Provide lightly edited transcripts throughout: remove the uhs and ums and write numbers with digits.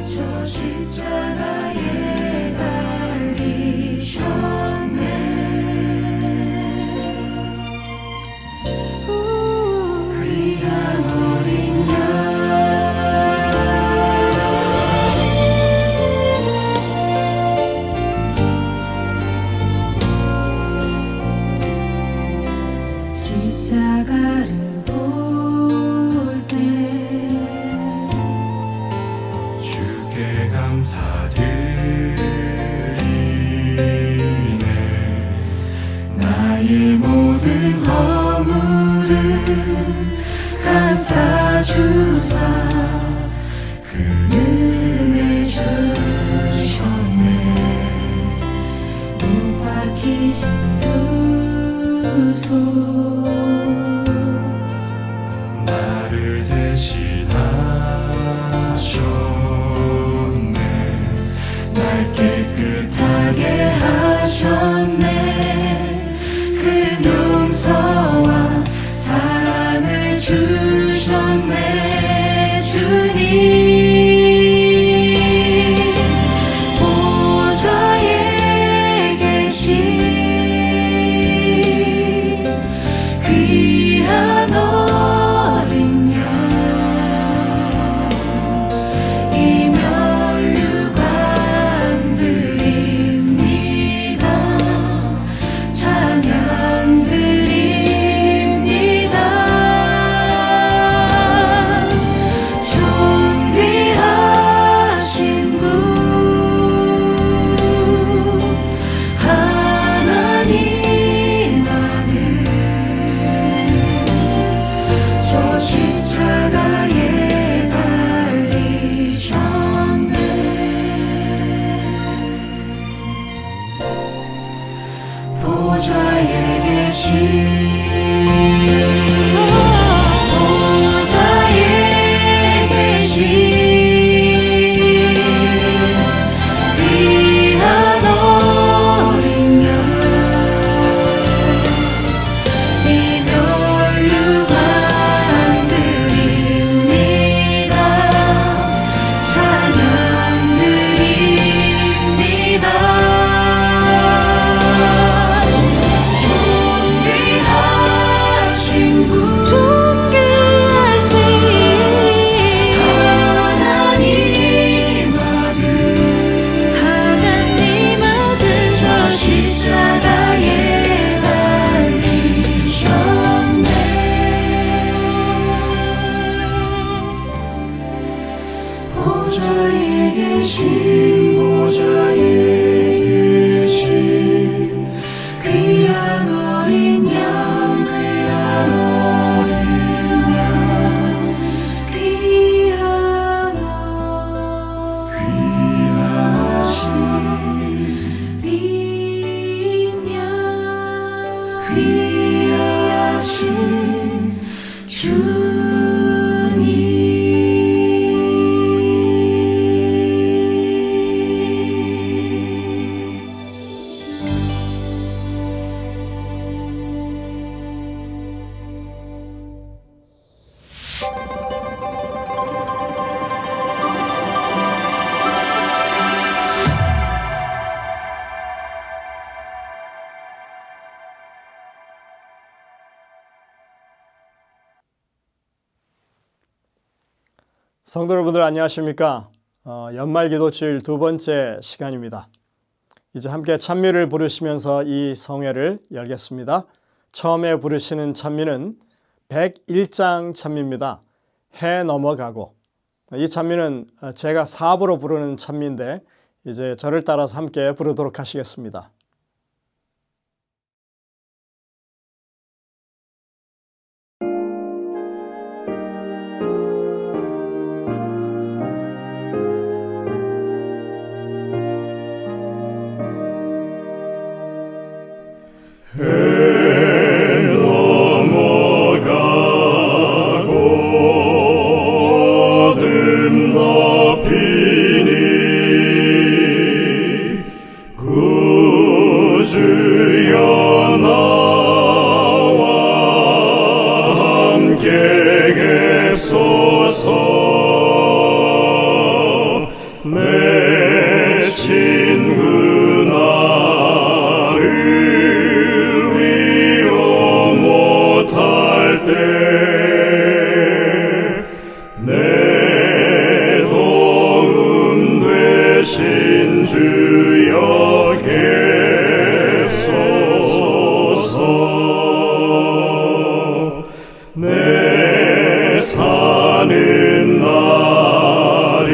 저 십자가에 달리셨네. 귀한 어린 양 십자가를 감사드리네. 나의 모든 허물을 감싸주사 그 은혜 주셨네. 못 박히신 두 손 나를 대신하셨네. 날 깨끗하게 하셨네. 그 용서와 사랑을 주셨네. 주님 보좌에 계신 귀한 어린 양 이 면류관 드립니다. 찬양 드립니다. 존귀하신 분 하나님 아들 저 십자가에 달리셨네. 보좌에 계신 보좌에 계신 귀한 어린 양 이 면류관 드립니다. 찬양 드립니다. 존귀하신 분 하나님 아들 저 십자가에 달리셨네. 보좌에 계신 귀한 어린 양 귀하신 성도 여러분들 안녕하십니까? 연말기도주일 두 번째 시간입니다. 이제 함께 찬미를 부르시면서 이 성회를 열겠습니다. 처음에 부르시는 찬미는 101장 찬미입니다. 해 넘어가고. 이 찬미는 제가 사부로 부르는 찬미인데 이제 저를 따라서 함께 부르도록 하시겠습니다. 해 넘어가고 어둠 덮이니 구주여 나와 함께 계소서. 사는 날이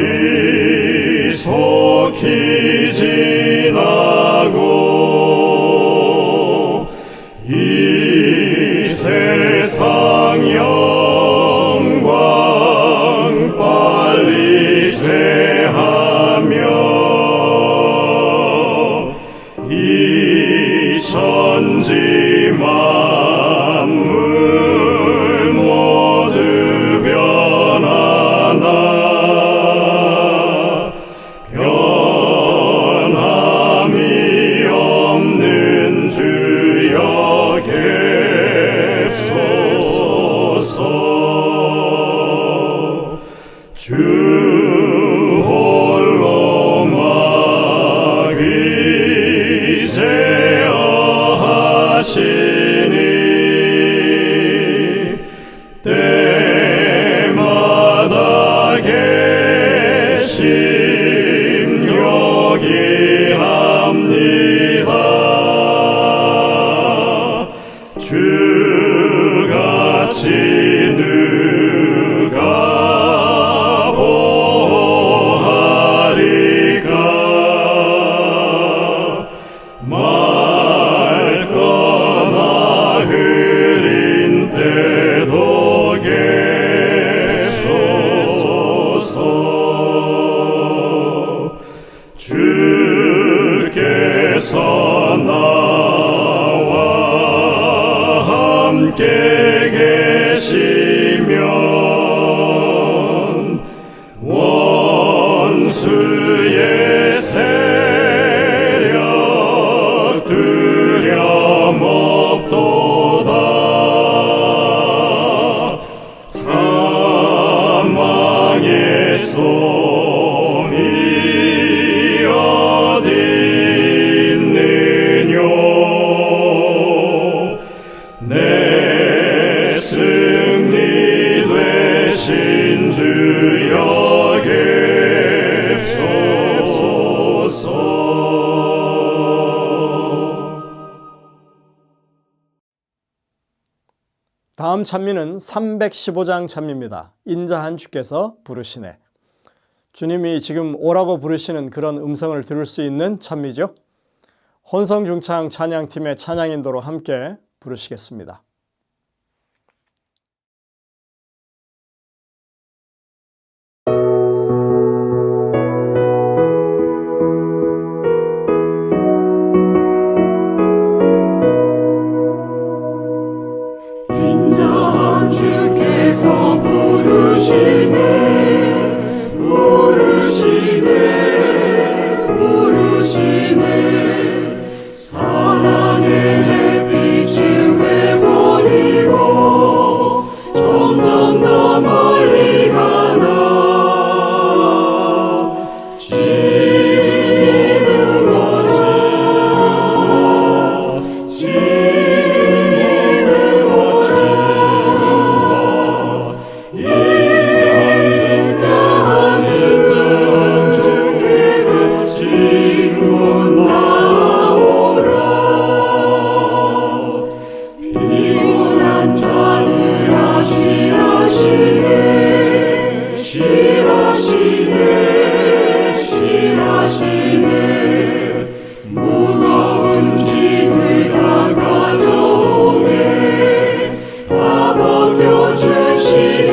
속히 지나고 이 세상 영광 빨리 쇠하며 이 천지 만물 모두 변하나 변함이 없는 주여 객소서 주 홀로 막이제어하시니 때마다 계심 요기합니다. 주같이 누가 보하리까 맑거나 흐린 때도 객소서 주께서 나와 함께 계시면 원수의 세력 두려움없도다. 사망의 솜이 어디 있느뇨 내 승리 되신 주여 객소서. 다음 찬미는 315장 찬미입니다. 인자한 주께서 부르시네. 주님이 지금 오라고 부르시는 그런 음성을 들을 수 있는 찬미죠. 혼성중창 찬양팀의 찬양인도로 함께 부르시겠습니다. 인자한 주께서 부르시네 부르시네 부르시네 사랑의 햇빛을 왜버리고 점점 더 멀리 가나 무거운 짐을 다 가져오네 다 벗겨주시겠네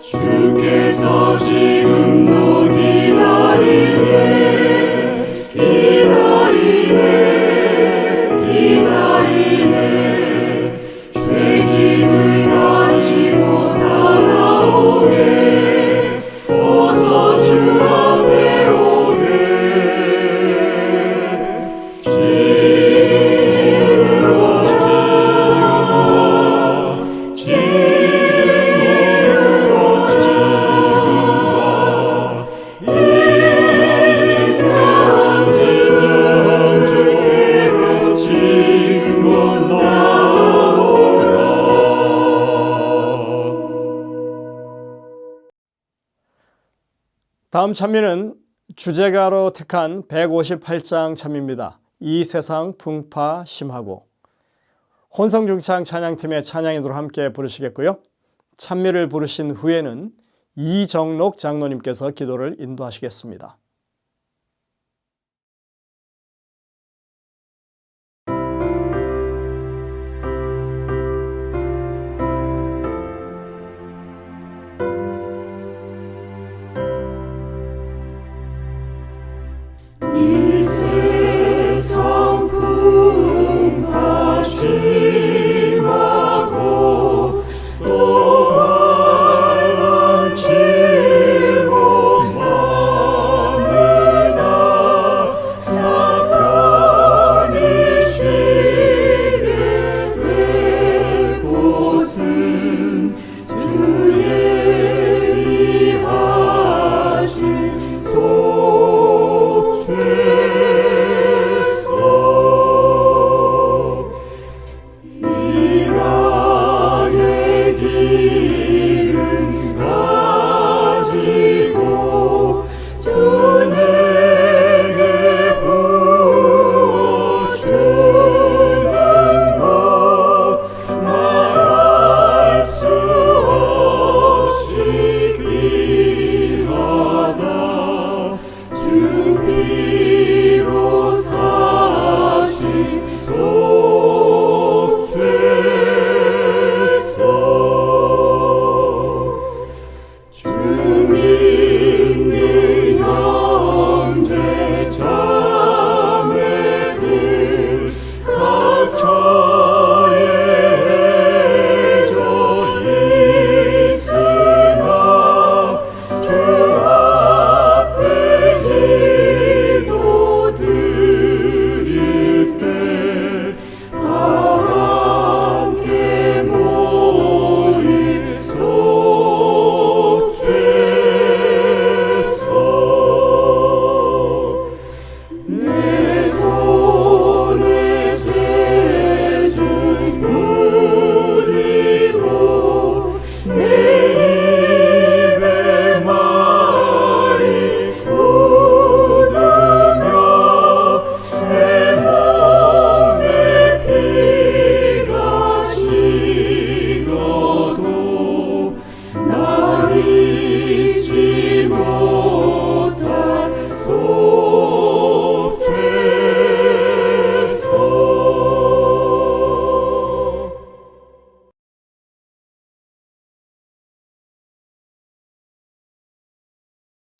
주께서 지금도 기다리네 기다리네 기다리네 죄짐을 가지고 따라오네 어서 주 앞에 오네 지금 다음 찬미는 주제가로 택한 158장 찬미입니다. 이 세상 풍파 심하고. 혼성중창 찬양팀의 찬양인으로 함께 부르시겠고요. 찬미를 부르신 후에는 이정록 장로님께서 기도를 인도하시겠습니다. 이 세상 풍파 심하고 또 환난 질고 많으나 나편히 쉬게 될 곳은 주의 위하신 일하게 기름 가지고 주 내게 부어주는 것 말할 수 없이 귀하다. 주 피로 사신 속죄소 주 믿는 형제 자매들 갇혀에 해져 있으나 주 앞에 기도 드릴 때 다 함께 모일 속죄소 내 손에 제주 묻이고 내 입에 말이 묻으며 내 몸에 피가 식어도 나 잊지 못할 속죄소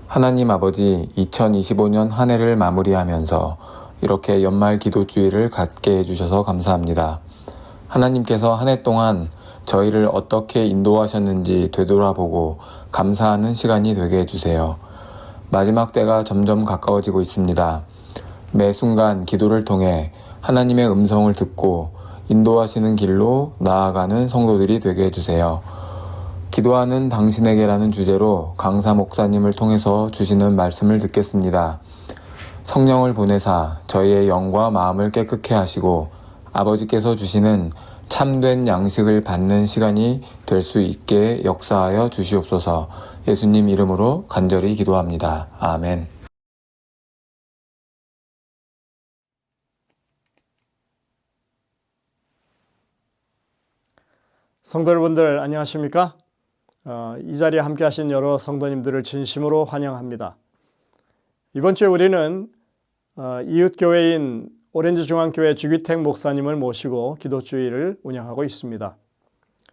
하나님 아버지, 2025년 한 해를 마무리하면서 이렇게 연말 기도주의를 갖게 해주셔서 감사합니다. 하나님께서 한 해 동안 저희를 어떻게 인도하셨는지 되돌아보고 감사하는 시간이 되게 해주세요. 마지막 때가 점점 가까워지고 있습니다. 매 순간 기도를 통해 하나님의 음성을 듣고 인도하시는 길로 나아가는 성도들이 되게 해주세요. 기도하는 당신에게라는 주제로 강사 목사님을 통해서 주시는 말씀을 듣겠습니다. 성령을 보내사 저희의 영과 마음을 깨끗게 하시고 아버지께서 주시는 참된 양식을 받는 시간이 될 수 있게 역사하여 주시옵소서. 예수님 이름으로 간절히 기도합니다. 아멘. 성도 여러분들 안녕하십니까? 이 자리에 함께 하신 여러 성도님들을 진심으로 환영합니다. 이번 주에 우리는 이웃교회인 오렌지중앙교회 주기택 목사님을 모시고 기도주일을 운영하고 있습니다.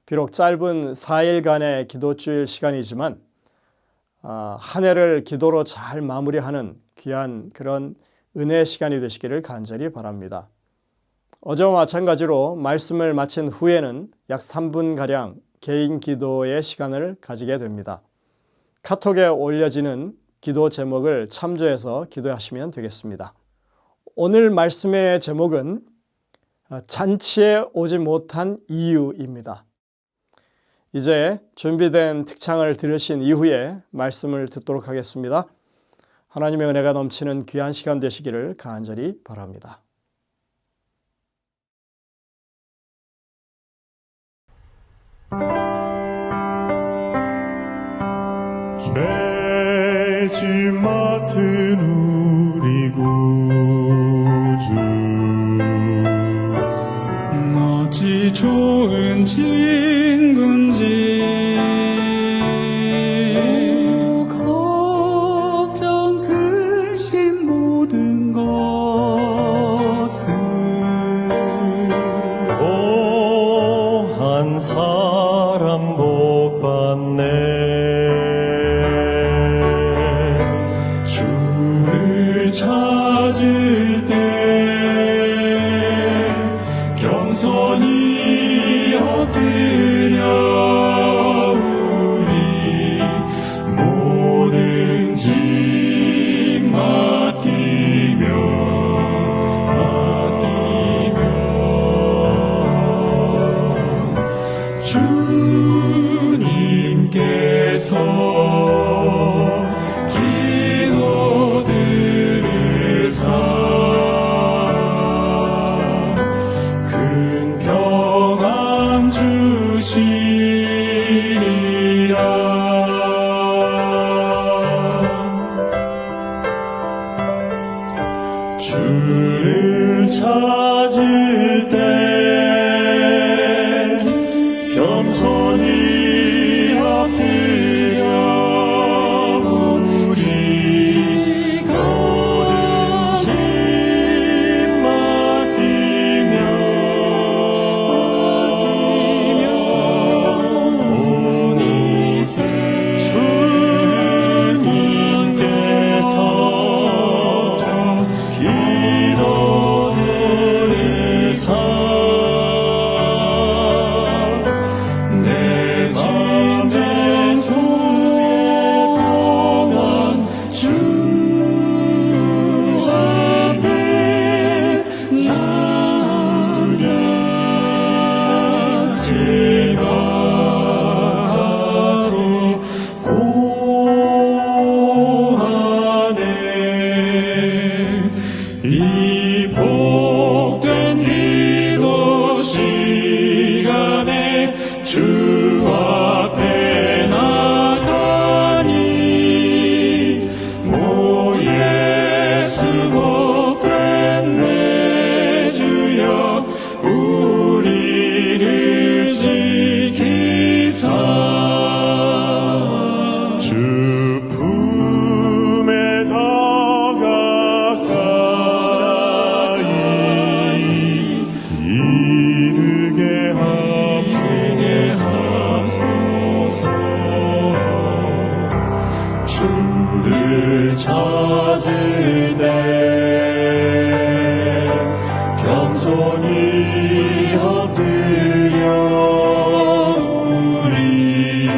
비록 짧은 4일간의 기도주일 시간이지만 한 해를 기도로 잘 마무리하는 귀한 그런 은혜의 시간이 되시기를 간절히 바랍니다. 어제와 마찬가지로 말씀을 마친 후에는 약 3분가량 개인 기도의 시간을 가지게 됩니다. 카톡에 올려지는 기도 제목을 참조해서 기도하시면 되겠습니다. 오늘 말씀의 제목은 잔치에 오지 못한 이유입니다. 이제 준비된 특창을 들으신 이후에 말씀을 듣도록 하겠습니다. 하나님의 은혜가 넘치는 귀한 시간 되시기를 간절히 바랍니다. 죄 짐 맡은 우리 구주 어찌 좋은 친군지 걱정 근심 모든 것을 한 사람 복 받네 주를 찾을 때 겸손히 엎드려 우리 모든 짐 맡기며 주님께서 기도 들으사 큰 평안 주시리라 주를 찾을 때 겸손히 엎드려 우리 모든 짐 맡기며 주님께서 기도 들으사 내 맘된 소원 주 앞에 나를 지나가지 고하네 이 복된 기도 시간에 주 앞에 나가니 모 예수 복된 내 주여 우리를 지키사 주 품에 더 가까이 이르게 하옵소서 주를 찾을 때 겸손히 엎드려 우리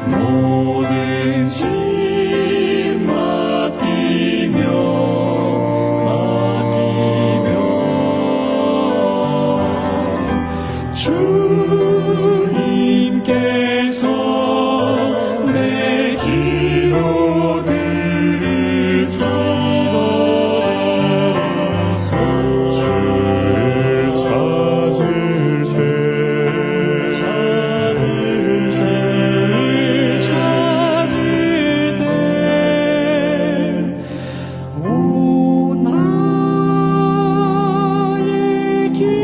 모든 짐 맡기며 주님께서 내 기도 들으사 주를 찾을 때 오 나의 평안함을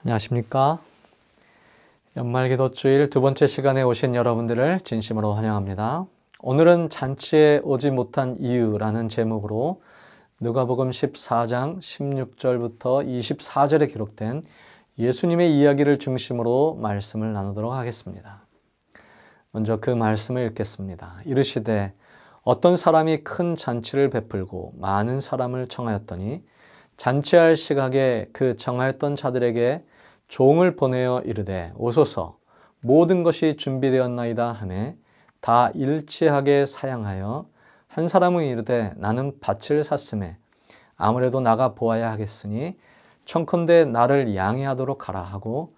안녕하십니까? 연말기도주일 두 번째 시간에 오신 여러분들을 진심으로 환영합니다. 오늘은 잔치에 오지 못한 이유라는 제목으로 누가복음 14장 16절부터 24절에 기록된 예수님의 이야기를 중심으로 말씀을 나누도록 하겠습니다. 먼저 그 말씀을 읽겠습니다. 이르시되 어떤 사람이 큰 잔치를 베풀고 많은 사람을 청하였더니 잔치할 시각에 그 정하였던 자들에게 종을 보내어 이르되 오소서 모든 것이 준비되었나이다 하매 다 일치하게 사양하여 한 사람은 이르되 나는 밭을 샀음에 아무래도 나가 보아야 하겠으니 청컨대 나를 양해하도록 하라 하고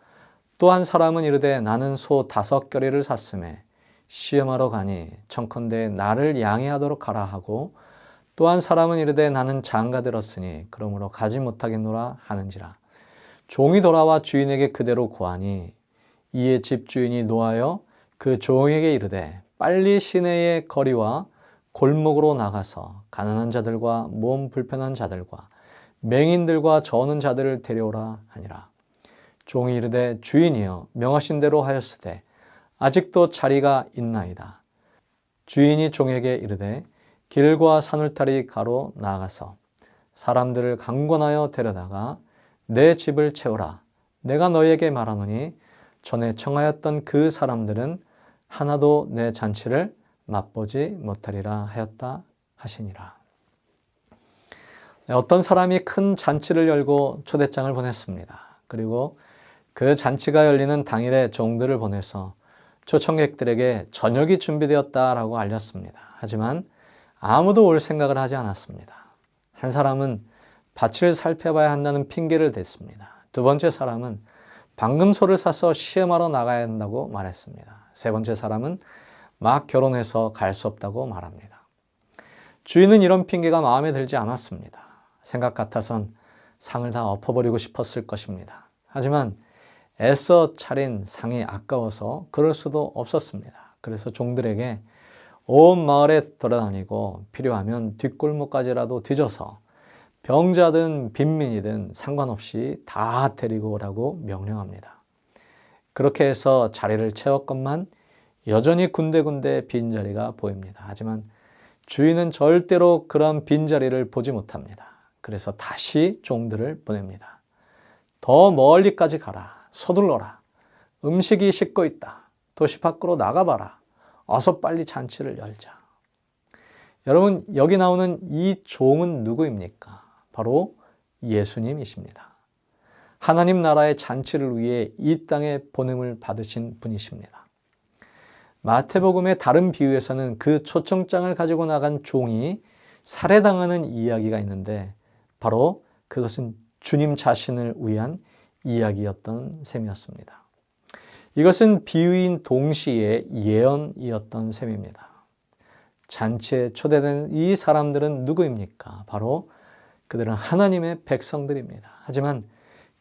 또 한 사람은 이르되 나는 소 5겨레를 샀음에 시험하러 가니 청컨대 나를 양해하도록 하라 하고 또 한 사람은 이르되 나는 장가 들었으니 그러므로 가지 못하겠노라 하는지라. 종이 돌아와 주인에게 그대로 고하니 이에 집주인이 노하여 그 종에게 이르되 빨리 시내의 거리와 골목으로 나가서 가난한 자들과 몸 불편한 자들과 맹인들과 저는 자들을 데려오라 하니라. 종이 이르되 주인이여 명하신 대로 하였으되 아직도 자리가 있나이다. 주인이 종에게 이르되 길과 사늘타리 가로 나아가서 사람들을 강권하여 데려다가 내 집을 채우라. 내가 너에게 말하노니 전에 청하였던 그 사람들은 하나도 내 잔치를 맛보지 못하리라 하였다 하시니라. 어떤 사람이 큰 잔치를 열고 초대장을 보냈습니다. 그리고 그 잔치가 열리는 당일에 종들을 보내서 초청객들에게 저녁이 준비되었다라고 알렸습니다. 하지만 아무도 올 생각을 하지 않았습니다. 한 사람은 밭을 살펴봐야 한다는 핑계를 댔습니다. 두 번째 사람은 방금 소를 사서 시험하러 나가야 한다고 말했습니다. 세 번째 사람은 막 결혼해서 갈 수 없다고 말합니다. 주인은 이런 핑계가 마음에 들지 않았습니다. 생각 같아선 상을 다 엎어버리고 싶었을 것입니다. 하지만 애써 차린 상이 아까워서 그럴 수도 없었습니다. 그래서 종들에게 온 마을에 돌아다니고 필요하면 뒷골목까지라도 뒤져서 병자든 빈민이든 상관없이 다 데리고 오라고 명령합니다. 그렇게 해서 자리를 채웠건만 여전히 군데군데 빈자리가 보입니다. 하지만 주인은 절대로 그런 빈자리를 보지 못합니다. 그래서 다시 종들을 보냅니다. 더 멀리까지 가라. 서둘러라. 음식이 식고 있다. 도시 밖으로 나가봐라. 어서 빨리 잔치를 열자. 여러분, 여기 나오는 이 종은 누구입니까? 바로 예수님이십니다. 하나님 나라의 잔치를 위해 이 땅에 보냄을 받으신 분이십니다. 마태복음의 다른 비유에서는 그 초청장을 가지고 나간 종이 살해당하는 이야기가 있는데 바로 그것은 주님 자신을 위한 이야기였던 셈이었습니다. 이것은 비유인 동시에 예언이었던 셈입니다. 잔치에 초대된 이 사람들은 누구입니까? 바로 그들은 하나님의 백성들입니다. 하지만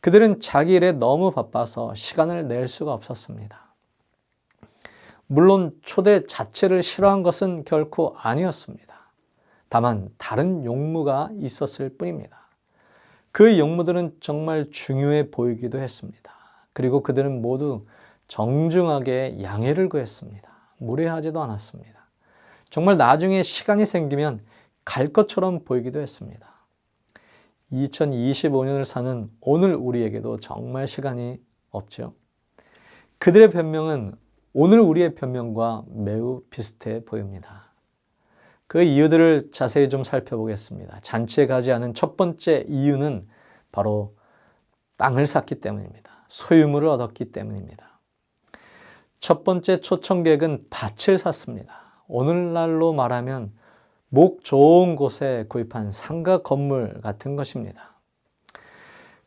그들은 자기 일에 너무 바빠서 시간을 낼 수가 없었습니다. 물론 초대 자체를 싫어한 것은 결코 아니었습니다. 다만 다른 용무가 있었을 뿐입니다. 그 용무들은 정말 중요해 보이기도 했습니다. 그리고 그들은 모두 정중하게 양해를 구했습니다. 무례하지도 않았습니다. 정말 나중에 시간이 생기면 갈 것처럼 보이기도 했습니다. 2025년을 사는 오늘 우리에게도 정말 시간이 없죠. 그들의 변명은 오늘 우리의 변명과 매우 비슷해 보입니다. 그 이유들을 자세히 좀 살펴보겠습니다. 잔치에 가지 않은 첫 번째 이유는 바로 땅을 샀기 때문입니다. 소유물을 얻었기 때문입니다. 첫 번째 초청객은 밭을 샀습니다. 오늘날로 말하면 목 좋은 곳에 구입한 상가 건물 같은 것입니다.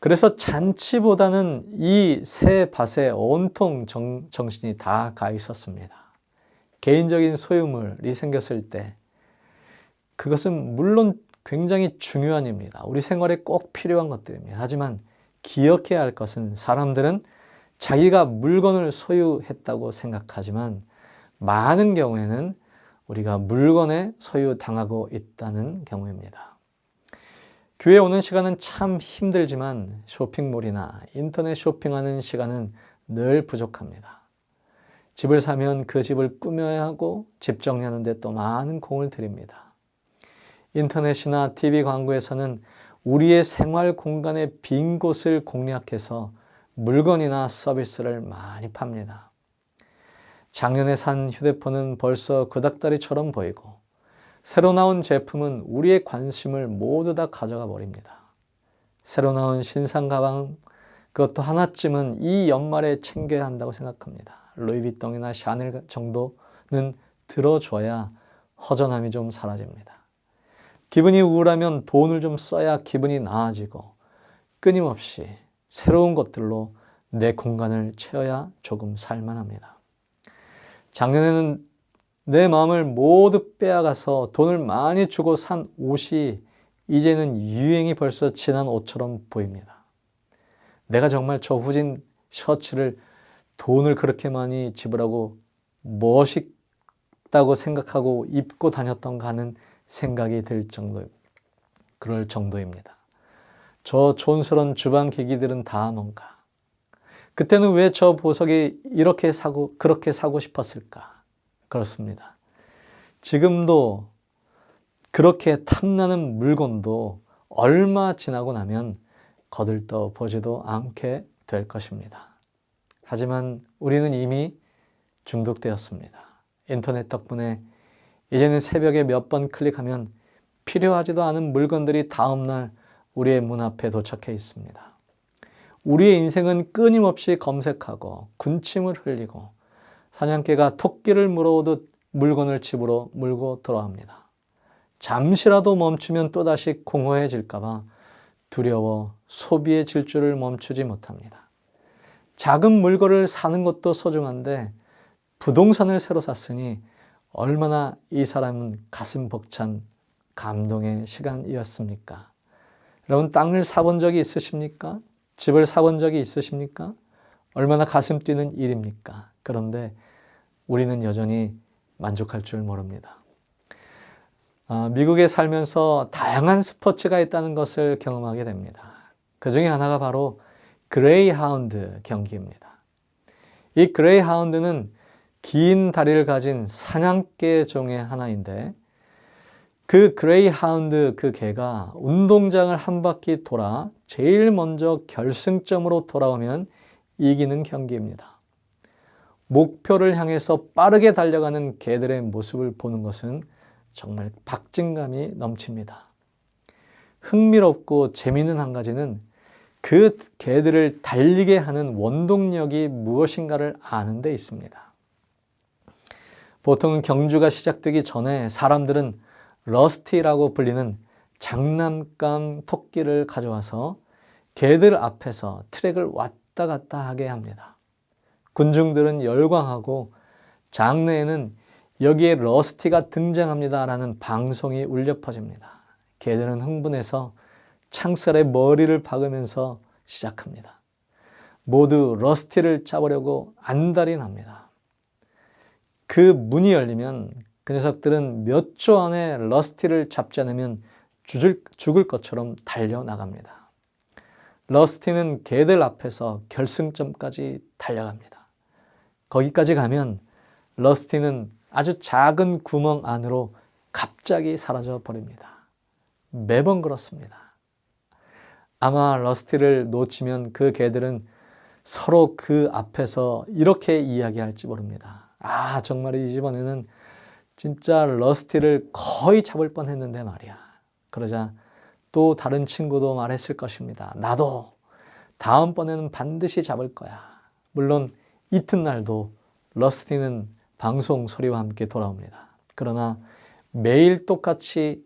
그래서 잔치보다는 이 새 밭에 온통 정신이 다 가 있었습니다. 개인적인 소유물이 생겼을 때 그것은 물론 굉장히 중요한 일입니다. 우리 생활에 꼭 필요한 것들입니다. 하지만 기억해야 할 것은 사람들은 자기가 물건을 소유했다고 생각하지만 많은 경우에는 우리가 물건에 소유당하고 있다는 경우입니다. 교회 오는 시간은 참 힘들지만 쇼핑몰이나 인터넷 쇼핑하는 시간은 늘 부족합니다. 집을 사면 그 집을 꾸며야 하고 집 정리하는 데 또 많은 공을 들입니다. 인터넷이나 TV 광고에서는 우리의 생활 공간의 빈 곳을 공략해서 물건이나 서비스를 많이 팝니다. 작년에 산 휴대폰은 벌써 구닥다리처럼 보이고 새로 나온 제품은 우리의 관심을 모두 다 가져가 버립니다. 새로 나온 신상 가방 그것도 하나쯤은 이 연말에 챙겨야 한다고 생각합니다. 루이비통이나 샤넬 정도는 들어줘야 허전함이 좀 사라집니다. 기분이 우울하면 돈을 좀 써야 기분이 나아지고 끊임없이 새로운 것들로 내 공간을 채워야 조금 살만합니다. 작년에는 내 마음을 모두 빼앗아서 돈을 많이 주고 산 옷이 이제는 유행이 벌써 지난 옷처럼 보입니다. 내가 정말 저 후진 셔츠를 돈을 그렇게 많이 지불하고 멋있다고 생각하고 입고 다녔던가 하는 생각이 들 정도, 그럴 정도입니다. 저 촌스러운 주방 기기들은 다 뭔가. 그때는 왜 저 보석이 그렇게 사고 싶었을까? 그렇습니다. 지금도 그렇게 탐나는 물건도 얼마 지나고 나면 거들떠 보지도 않게 될 것입니다. 하지만 우리는 이미 중독되었습니다. 인터넷 덕분에 이제는 새벽에 몇 번 클릭하면 필요하지도 않은 물건들이 다음날 우리의 문 앞에 도착해 있습니다. 우리의 인생은 끊임없이 검색하고 군침을 흘리고 사냥개가 토끼를 물어오듯 물건을 집으로 물고 돌아옵니다. 잠시라도 멈추면 또다시 공허해질까 봐 두려워 소비의 질주를 멈추지 못합니다. 작은 물건을 사는 것도 소중한데 부동산을 새로 샀으니 얼마나 이 사람은 가슴 벅찬 감동의 시간이었습니까? 여러분 땅을 사본 적이 있으십니까? 집을 사본 적이 있으십니까? 얼마나 가슴 뛰는 일입니까? 그런데 우리는 여전히 만족할 줄 모릅니다. 미국에 살면서 다양한 스포츠가 있다는 것을 경험하게 됩니다. 그 중에 하나가 바로 그레이하운드 경기입니다. 이 그레이하운드는 긴 다리를 가진 사냥개 종의 하나인데 그 그레이하운드 그 개가 운동장을 한 바퀴 돌아 제일 먼저 결승점으로 돌아오면 이기는 경기입니다. 목표를 향해서 빠르게 달려가는 개들의 모습을 보는 것은 정말 박진감이 넘칩니다. 흥미롭고 재미있는 한 가지는 그 개들을 달리게 하는 원동력이 무엇인가를 아는 데 있습니다. 보통 경주가 시작되기 전에 사람들은 러스티라고 불리는 장난감 토끼를 가져와서 개들 앞에서 트랙을 왔다 갔다 하게 합니다. 군중들은 열광하고 장내에는 여기에 러스티가 등장합니다라는 방송이 울려 퍼집니다. 개들은 흥분해서 창살에 머리를 박으면서 시작합니다. 모두 러스티를 잡으려고 안달이 납니다. 그 문이 열리면 그 녀석들은 몇 초 안에 러스티를 잡지 않으면 죽을 것처럼 달려나갑니다. 러스티는 개들 앞에서 결승점까지 달려갑니다. 거기까지 가면 러스티는 아주 작은 구멍 안으로 갑자기 사라져 버립니다. 매번 그렇습니다. 아마 러스티를 놓치면 그 개들은 서로 그 앞에서 이렇게 이야기할지 모릅니다. 아, 정말 이번에는 진짜 러스티를 거의 잡을 뻔했는데 말이야. 그러자 또 다른 친구도 말했을 것입니다. 나도 다음번에는 반드시 잡을 거야. 물론 이튿날도 러스티는 방송 소리와 함께 돌아옵니다. 그러나 매일 똑같이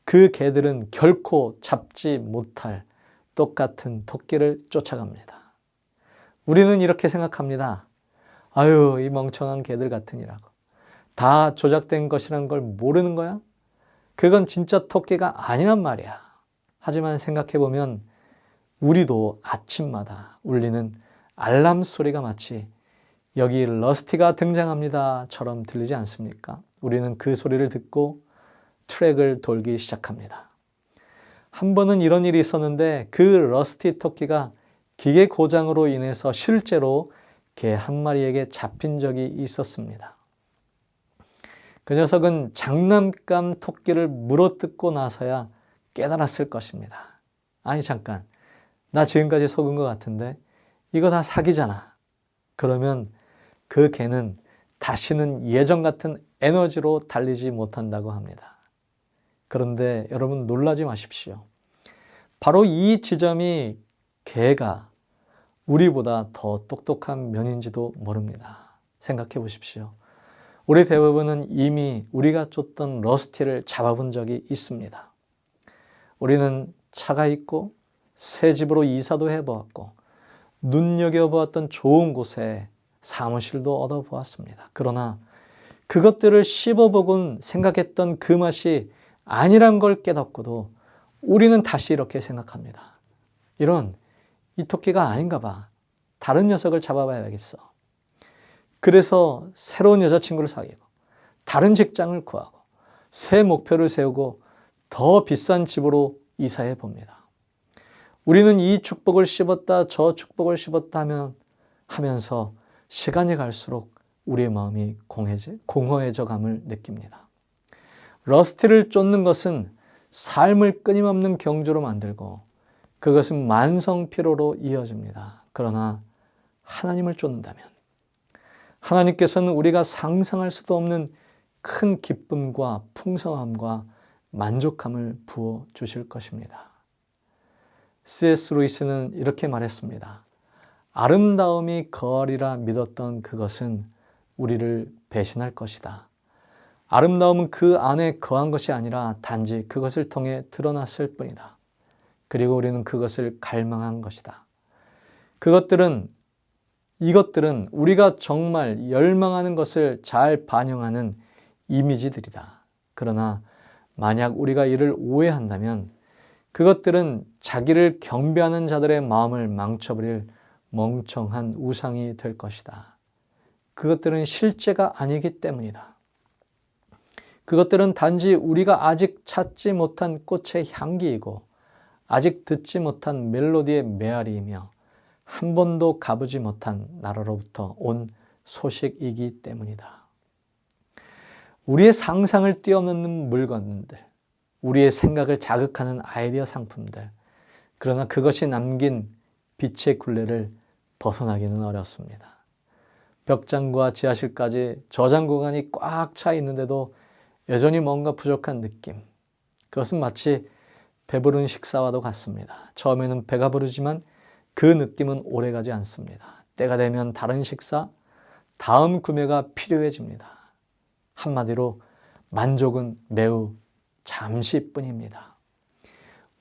그 개들은 결코 잡지 못할 똑같은 토끼를 쫓아갑니다. 우리는 이렇게 생각합니다. 아유, 이 멍청한 개들 같으니라고. 다 조작된 것이란 걸 모르는 거야? 그건 진짜 토끼가 아니란 말이야. 하지만 생각해보면 우리도 아침마다 울리는 알람 소리가 마치 여기 러스티가 등장합니다처럼 들리지 않습니까? 우리는 그 소리를 듣고 트랙을 돌기 시작합니다. 한 번은 이런 일이 있었는데 그 러스티 토끼가 기계 고장으로 인해서 실제로 개 한 마리에게 잡힌 적이 있었습니다. 그 녀석은 장난감 토끼를 물어뜯고 나서야 깨달았을 것입니다. 아니 잠깐, 나 지금까지 속은 것 같은데 이거 다 사기잖아. 그러면 그 개는 다시는 예전 같은 에너지로 달리지 못한다고 합니다. 그런데 여러분 놀라지 마십시오. 바로 이 지점이 개가 우리보다 더 똑똑한 면인지도 모릅니다. 생각해 보십시오. 우리 대부분은 이미 우리가 쫓던 러스티를 잡아본 적이 있습니다. 우리는 차가 있고 새 집으로 이사도 해보았고 눈여겨보았던 좋은 곳에 사무실도 얻어보았습니다. 그러나 그것들을 씹어보곤 생각했던 그 맛이 아니란 걸 깨닫고도 우리는 다시 이렇게 생각합니다. 이 토끼가 아닌가 봐. 다른 녀석을 잡아봐야겠어. 그래서 새로운 여자친구를 사귀고 다른 직장을 구하고 새 목표를 세우고 더 비싼 집으로 이사해 봅니다. 우리는 이 축복을 씹었다 저 축복을 씹었다 하면서 시간이 갈수록 우리의 마음이 공허해져 감을 느낍니다. 러스티를 쫓는 것은 삶을 끊임없는 경주로 만들고 그것은 만성피로로 이어집니다. 그러나 하나님을 쫓는다면 하나님께서는 우리가 상상할 수도 없는 큰 기쁨과 풍성함과 만족함을 부어 주실 것입니다. C.S. 루이스는 이렇게 말했습니다. 아름다움이 거하리라 믿었던 그것은 우리를 배신할 것이다. 아름다움은 그 안에 거한 것이 아니라 단지 그것을 통해 드러났을 뿐이다. 그리고 우리는 그것을 갈망한 것이다. 이것들은 우리가 정말 열망하는 것을 잘 반영하는 이미지들이다. 그러나 만약 우리가 이를 오해한다면 그것들은 자기를 경배하는 자들의 마음을 망쳐버릴 멍청한 우상이 될 것이다. 그것들은 실제가 아니기 때문이다. 그것들은 단지 우리가 아직 찾지 못한 꽃의 향기이고 아직 듣지 못한 멜로디의 메아리이며 한 번도 가보지 못한 나라로부터 온 소식이기 때문이다. 우리의 상상을 뛰어넘는 물건들, 우리의 생각을 자극하는 아이디어 상품들, 그러나 그것이 남긴 빛의 굴레를 벗어나기는 어렵습니다. 벽장과 지하실까지 저장 공간이 꽉 차 있는데도 여전히 뭔가 부족한 느낌. 그것은 마치 배부른 식사와도 같습니다. 처음에는 배가 부르지만 그 느낌은 오래가지 않습니다. 때가 되면 다른 식사, 다음 구매가 필요해집니다. 한마디로 만족은 매우 잠시뿐입니다.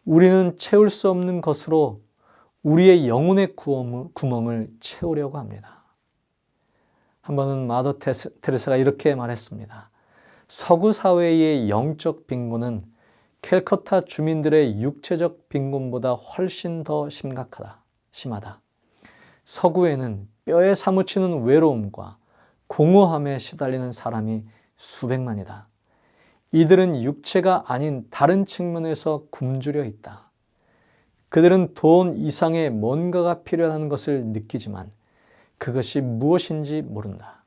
우리는 채울 수 없는 것으로 우리의 영혼의 구멍을 채우려고 합니다. 한 번은 마더 테레사가 이렇게 말했습니다. 서구 사회의 영적 빈곤은 캘커타 주민들의 육체적 빈곤보다 훨씬 더 심하다. 서구에는 뼈에 사무치는 외로움과 공허함에 시달리는 사람이 수백만이다. 이들은 육체가 아닌 다른 측면에서 굶주려 있다. 그들은 돈 이상의 뭔가가 필요하다는 것을 느끼지만 그것이 무엇인지 모른다.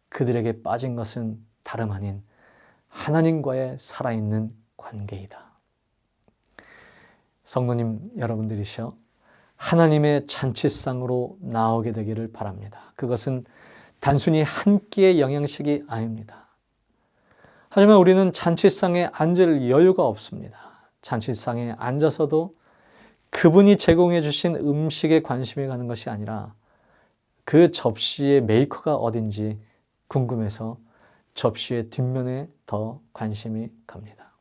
그들에게 빠진 것은 다름 아닌 하나님과의 살아있는 관계이다. 성도님 여러분들이시여, 하나님의 잔치상으로 나오게 되기를 바랍니다. 그것은 단순히 한 끼의 영양식이 아닙니다. 하지만 우리는 잔치상에 앉을 여유가 없습니다. 잔치상에 앉아서도 그분이 제공해 주신 음식에 관심이 가는 것이 아니라 그 접시의 메이커가 어딘지 궁금해서 접시의 뒷면에 더 관심이 갑니다.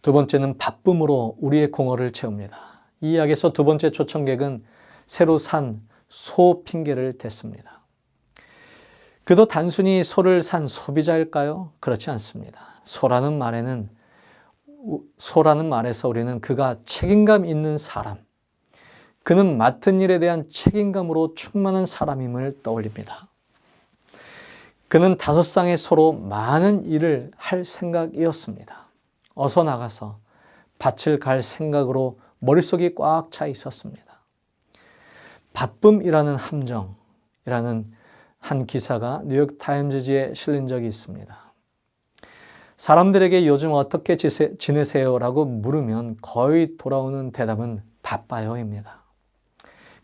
두 번째는 바쁨으로 우리의 공허를 채웁니다. 이 이야기에서 두 번째 초청객은 새로 산 소 핑계를 댔습니다. 그도 단순히 소를 산 소비자일까요? 그렇지 않습니다. 소라는 말에서 우리는 그가 책임감 있는 사람, 그는 맡은 일에 대한 책임감으로 충만한 사람임을 떠올립니다. 그는 5쌍의 소로 많은 일을 할 생각이었습니다. 어서 나가서 밭을 갈 생각으로 머릿속이 꽉 차 있었습니다. 바쁨이라는 함정이라는 한 기사가 뉴욕 타임즈지에 실린 적이 있습니다. 사람들에게 요즘 어떻게 지내세요? 라고 물으면 거의 돌아오는 대답은 바빠요입니다.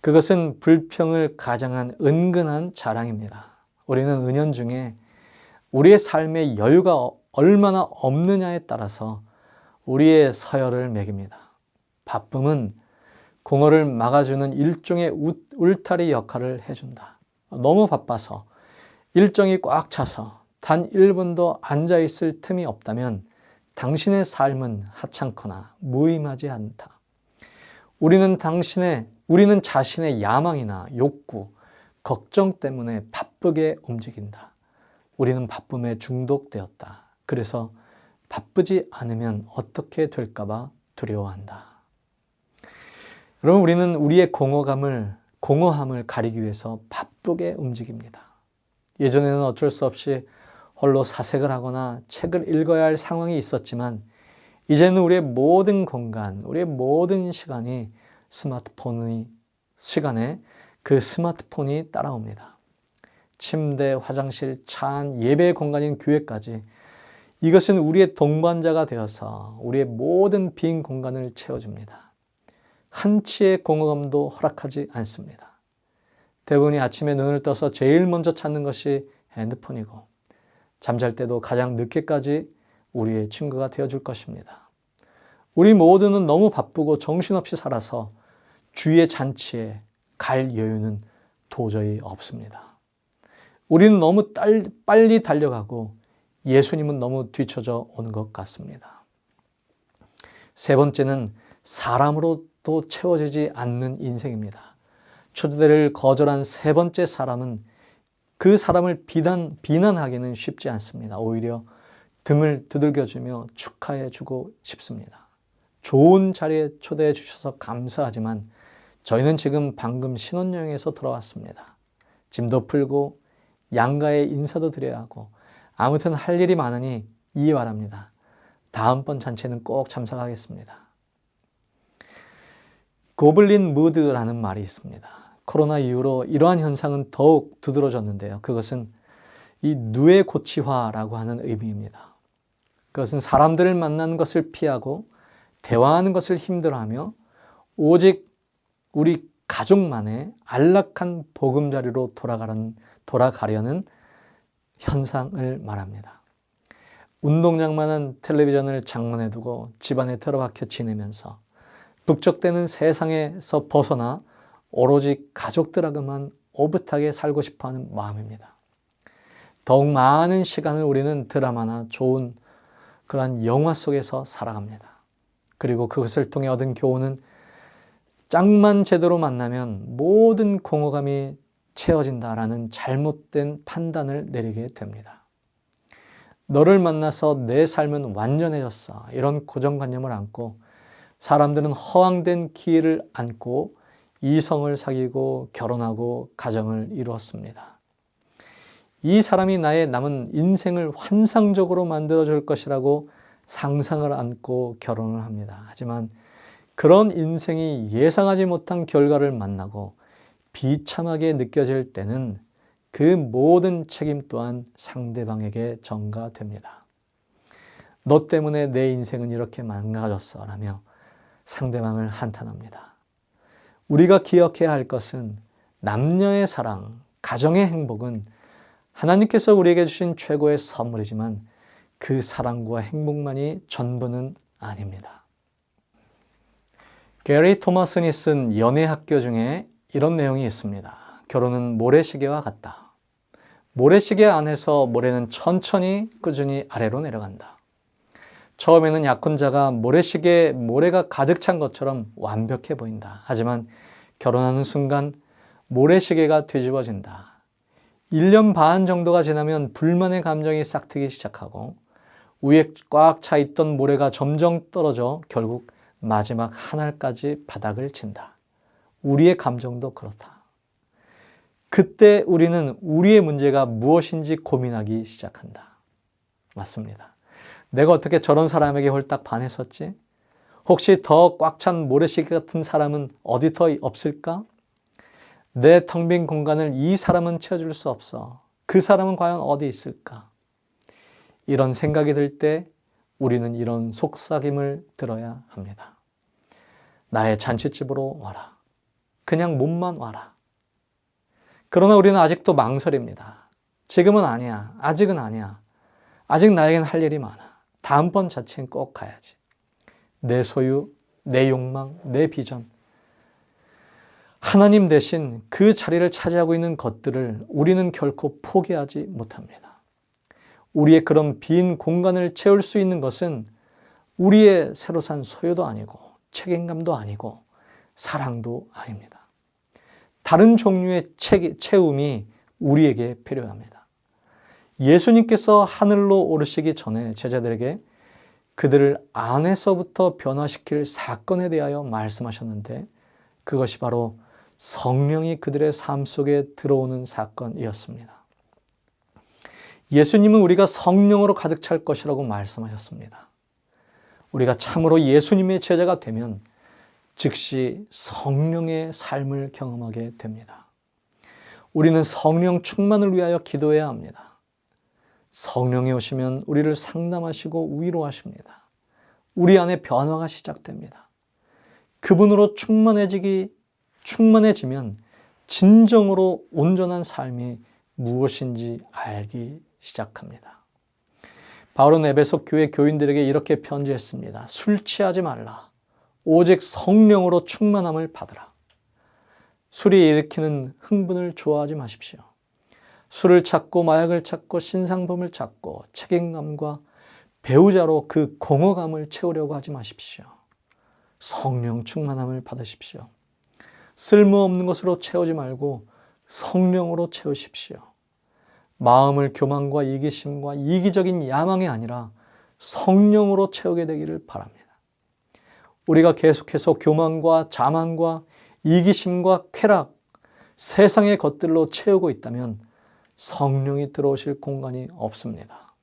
그것은 불평을 가장한 은근한 자랑입니다. 우리는 은연중에 우리의 삶의 여유가 얼마나 없느냐에 따라서 우리의 서열을 매깁니다. 바쁨은 공허를 막아주는 일종의 울타리 역할을 해준다. 너무 바빠서 일정이 꽉 차서 단 1분도 앉아있을 틈이 없다면 당신의 삶은 하찮거나 무의미하지 않다. 우리는 자신의 야망이나 욕구, 걱정 때문에 바쁘게 움직인다. 우리는 바쁨에 중독되었다. 그래서 바쁘지 않으면 어떻게 될까봐 두려워한다. 여러분, 우리는 우리의 공허함을 가리기 위해서 바쁘게 움직입니다. 예전에는 어쩔 수 없이 홀로 사색을 하거나 책을 읽어야 할 상황이 있었지만 이제는 우리의 모든 공간, 우리의 모든 시간에 그 스마트폰이 따라옵니다. 침대, 화장실, 차 안, 예배 공간인 교회까지 이것은 우리의 동반자가 되어서 우리의 모든 빈 공간을 채워줍니다. 한치의 공허감도 허락하지 않습니다. 대부분이 아침에 눈을 떠서 제일 먼저 찾는 것이 핸드폰이고 잠잘 때도 가장 늦게까지 우리의 친구가 되어줄 것입니다. 우리 모두는 너무 바쁘고 정신없이 살아서 주의 잔치에 갈 여유는 도저히 없습니다. 우리는 너무 빨리 달려가고 예수님은 너무 뒤쳐져 오는 것 같습니다. 세 번째는 사람으로도 채워지지 않는 인생입니다. 초대를 거절한 세 번째 사람은 그 사람을 비난하기는 쉽지 않습니다. 오히려 등을 두들겨주며 축하해주고 싶습니다. 좋은 자리에 초대해 주셔서 감사하지만 저희는 지금 방금 신혼여행에서 돌아왔습니다. 짐도 풀고 양가에 인사도 드려야 하고 아무튼 할 일이 많으니 이해 바랍니다. 다음번 잔치는 꼭 참석하겠습니다. 고블린 무드라는 말이 있습니다. 코로나 이후로 이러한 현상은 더욱 두드러졌는데요. 그것은 이 누에고치화라고 하는 의미입니다. 그것은 사람들을 만나는 것을 피하고 대화하는 것을 힘들어하며 오직 우리 가족만의 안락한 보금자리로 돌아가려는 현상을 말합니다. 운동장만한 텔레비전을 장만해 두고 집안에 틀어박혀 지내면서 북적대는 세상에서 벗어나 오로지 가족들하고만 오붓하게 살고 싶어하는 마음입니다. 더욱 많은 시간을 우리는 드라마나 좋은 그러한 영화 속에서 살아갑니다. 그리고 그것을 통해 얻은 교훈은 짝만 제대로 만나면 모든 공허감이 채워진다라는 잘못된 판단을 내리게 됩니다. 너를 만나서 내 삶은 완전해졌어. 이런 고정관념을 안고 사람들은 허황된 기회를 안고 이성을 사귀고 결혼하고 가정을 이루었습니다. 이 사람이 나의 남은 인생을 환상적으로 만들어줄 것이라고 상상을 안고 결혼을 합니다. 하지만 그런 인생이 예상하지 못한 결과를 만나고 비참하게 느껴질 때는 그 모든 책임 또한 상대방에게 전가됩니다. 너 때문에 내 인생은 이렇게 망가졌어 라며 상대방을 한탄합니다. 우리가 기억해야 할 것은 남녀의 사랑, 가정의 행복은 하나님께서 우리에게 주신 최고의 선물이지만 그 사랑과 행복만이 전부는 아닙니다. 게리 토마슨이 쓴 연애학교 중에 이런 내용이 있습니다. 결혼은 모래시계와 같다. 모래시계 안에서 모래는 천천히 꾸준히 아래로 내려간다. 처음에는 약혼자가 모래시계에 모래가 가득 찬 것처럼 완벽해 보인다. 하지만 결혼하는 순간 모래시계가 뒤집어진다. 1년 반 정도가 지나면 불만의 감정이 싹트기 시작하고 위에 꽉 차 있던 모래가 점점 떨어져 결국 마지막 한 알까지 바닥을 친다. 우리의 감정도 그렇다. 그때 우리는 우리의 문제가 무엇인지 고민하기 시작한다. 맞습니다. 내가 어떻게 저런 사람에게 홀딱 반했었지? 혹시 더 꽉 찬 모래시계 같은 사람은 어디 더 없을까? 내 텅 빈 공간을 이 사람은 채워줄 수 없어. 그 사람은 과연 어디 있을까? 이런 생각이 들 때 우리는 이런 속삭임을 들어야 합니다. 나의 잔치집으로 와라. 그냥 몸만 와라. 그러나 우리는 아직도 망설입니다. 지금은 아니야. 아직은 아니야. 아직 나에겐 할 일이 많아. 다음번 잔치엔 꼭 가야지. 내 소유, 내 욕망, 내 비전. 하나님 대신 그 자리를 차지하고 있는 것들을 우리는 결코 포기하지 못합니다. 우리의 그런 빈 공간을 채울 수 있는 것은 우리의 새로 산 소유도 아니고 책임감도 아니고 사랑도 아닙니다. 다른 종류의 채움이 우리에게 필요합니다. 예수님께서 하늘로 오르시기 전에 제자들에게 그들을 안에서부터 변화시킬 사건에 대하여 말씀하셨는데 그것이 바로 성령이 그들의 삶 속에 들어오는 사건이었습니다. 예수님은 우리가 성령으로 가득 찰 것이라고 말씀하셨습니다. 우리가 참으로 예수님의 제자가 되면 즉시 성령의 삶을 경험하게 됩니다. 우리는 성령 충만을 위하여 기도해야 합니다. 성령이 오시면 우리를 상담하시고 위로하십니다. 우리 안에 변화가 시작됩니다. 그분으로 충만해지면 진정으로 온전한 삶이 무엇인지 알기 시작합니다. 바울은 에베소 교회 교인들에게 이렇게 편지했습니다. 술 취하지 말라. 오직 성령으로 충만함을 받으라. 술이 일으키는 흥분을 좋아하지 마십시오. 술을 찾고 마약을 찾고 신상품을 찾고 책임감과 배우자로 그 공허감을 채우려고 하지 마십시오. 성령 충만함을 받으십시오. 쓸모없는 것으로 채우지 말고 성령으로 채우십시오. 마음을 교만과 이기심과 이기적인 야망이 아니라 성령으로 채우게 되기를 바랍니다. 우리가 계속해서 교만과 자만과 이기심과 쾌락, 세상의 것들로 채우고 있다면 성령이 들어오실 공간이 없습니다.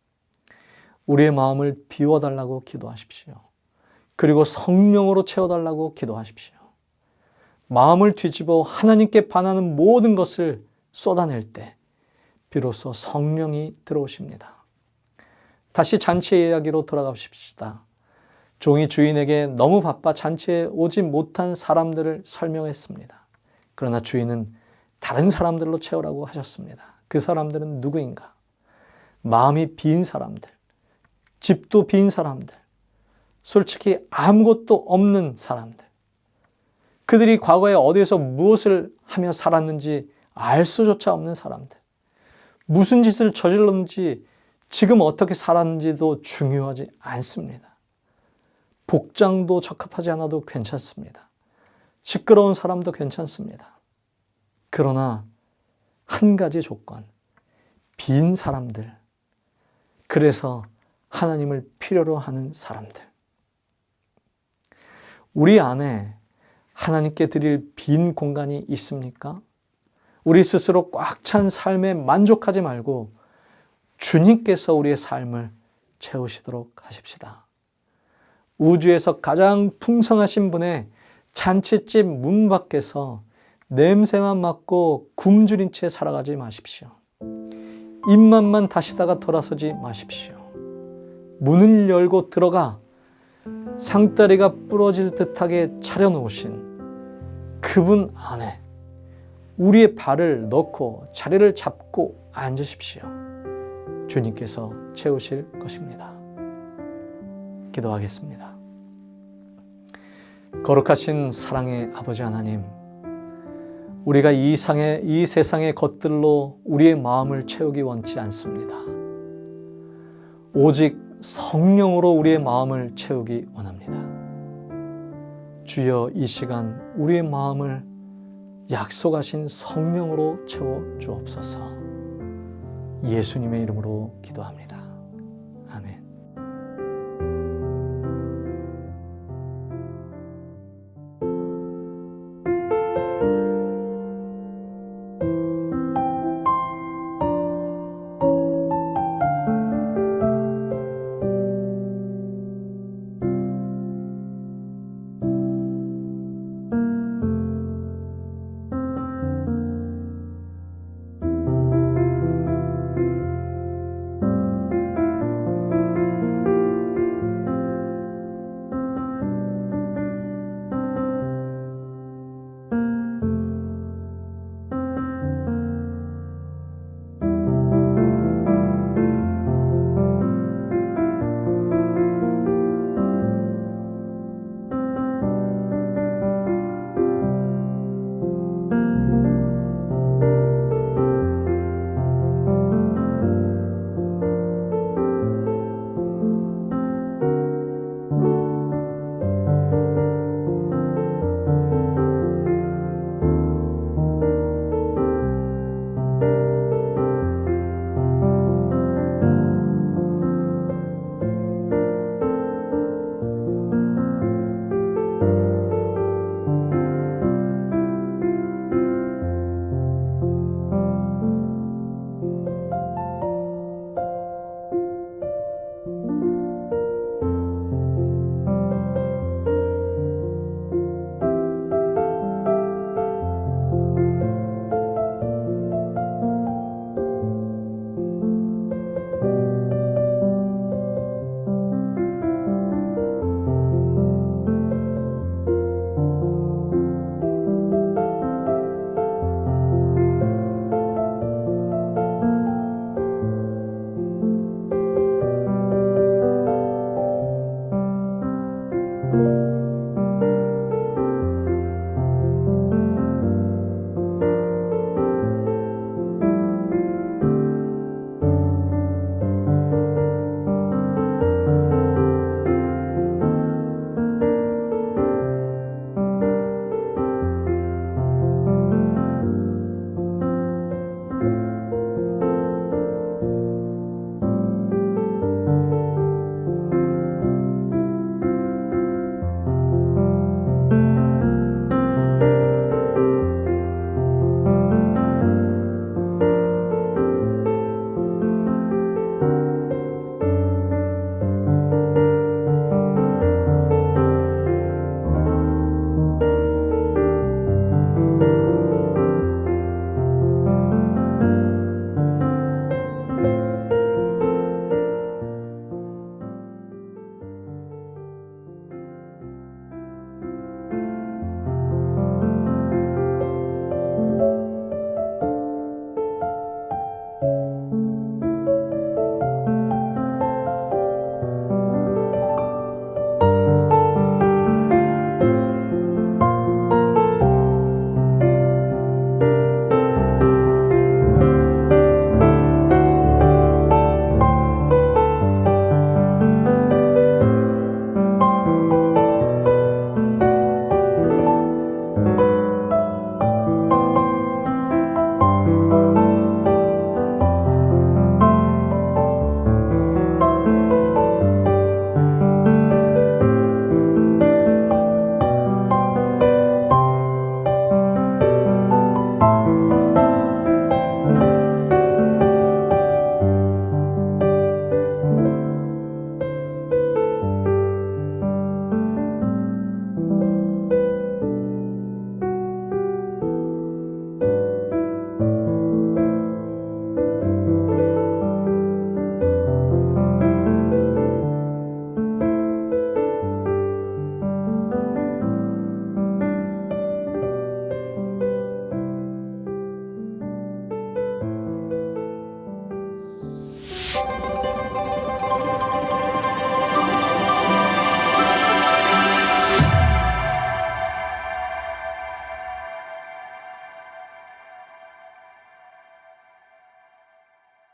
우리의 마음을 비워달라고 기도하십시오. 그리고 성령으로 채워달라고 기도하십시오. 마음을 뒤집어 하나님께 반하는 모든 것을 쏟아낼 때 비로소 성령이 들어오십니다. 다시 잔치의 이야기로 돌아가십시다. 종이 주인에게 너무 바빠 잔치에 오지 못한 사람들을 설명했습니다. 그러나 주인은 다른 사람들로 채우라고 하셨습니다. 그 사람들은 누구인가? 마음이 빈 사람들, 집도 빈 사람들, 솔직히 아무것도 없는 사람들. 그들이 과거에 어디에서 무엇을 하며 살았는지 알 수조차 없는 사람들. 무슨 짓을 저질렀는지 지금 어떻게 살았는지도 중요하지 않습니다. 복장도 적합하지 않아도 괜찮습니다. 시끄러운 사람도 괜찮습니다. 그러나 한 가지 조건, 빈 사람들. 그래서 하나님을 필요로 하는 사람들. 우리 안에 하나님께 드릴 빈 공간이 있습니까? 우리 스스로 꽉 찬 삶에 만족하지 말고 주님께서 우리의 삶을 채우시도록 하십시다. 우주에서 가장 풍성하신 분의 잔치집 문 밖에서 냄새만 맡고 굶주린 채 살아가지 마십시오. 입맛만 다시다가 돌아서지 마십시오. 문을 열고 들어가 상다리가 부러질 듯하게 차려놓으신 그분 안에 우리의 발을 넣고 자리를 잡고 앉으십시오. 주님께서 채우실 것입니다. 기도하겠습니다. 거룩하신 사랑의 아버지 하나님, 우리가 이 세상의 것들로 우리의 마음을 채우기 원치 않습니다. 오직 성령으로 우리의 마음을 채우기 원합니다. 주여, 이 시간 우리의 마음을 약속하신 성령으로 채워 주옵소서. 예수님의 이름으로 기도합니다. 아멘.